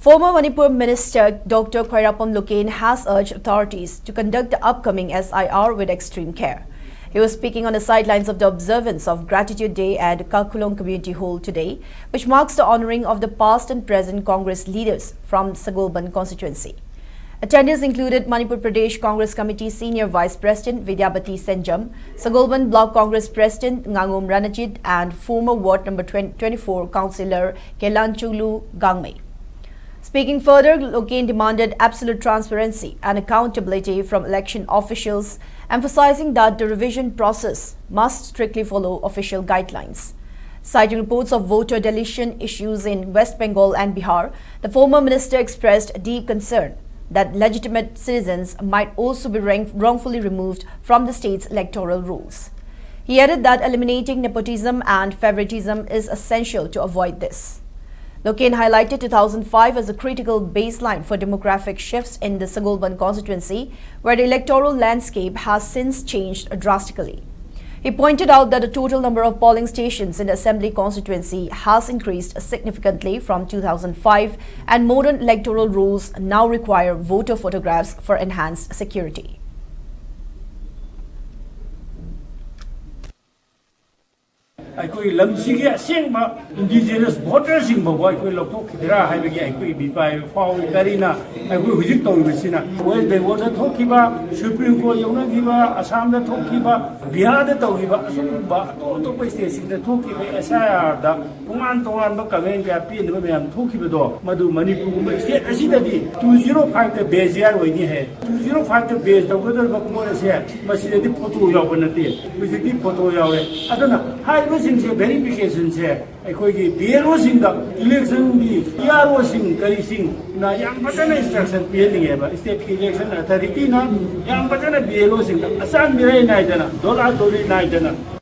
Former Manipur Minister Dr. Khairapam Loken has urged authorities to conduct the upcoming SIR with extreme care. He was speaking on the sidelines of the observance of Gratitude Day at Kalkulong Community Hall today, which marks the honouring of the past and present Congress leaders from Sagolban constituency. Attendees included Manipur Pradesh Congress Committee Senior Vice President Vidyabati Senjam, Sagolban Block Congress President Ngangom Ranajit and former Ward Number 24 Councillor Kelanchulu Gangmei. Speaking further, Loken demanded absolute transparency and accountability from election officials, emphasizing that the revision process must strictly follow official guidelines. Citing reports of voter deletion issues in West Bengal and Bihar, the former minister expressed deep concern that legitimate citizens might also be wrongfully removed from the state's electoral rolls. He added that eliminating nepotism and favoritism is essential to avoid this. Loken highlighted 2005 as a critical baseline for demographic shifts in the Sagolban constituency, where the electoral landscape has since changed drastically. He pointed out that the total number of polling stations in the assembly constituency has increased significantly from 2005, and modern electoral rules now require voter photographs for enhanced security. I lamsigi asengba indigenous voters in Boy Loto Kidra Havigi by Fall Garina, I will visit Tomisina. West Bengal the Tokiba, Supreme Court Yonagiba, Assam the Tokiba, Bihar the Tokiba, Sumba, Auto Station, the Tokiba, SIR, the Pumantoan, Kavanga, Pin, and Tokiba, Madu Manipur, State Acidity, 205 the base year when you had 205 the base, the weather of Monas here, but see the Poto Yavanati, with the deep Poto Yawe. I don't know. Verification here. I call it BLO sing the election, the PRO sing, Kari sing, na young patana instruction PLA, state election authority, na young patana BLO sing, Assam Mirai Naidana, Dola Dori Naidana.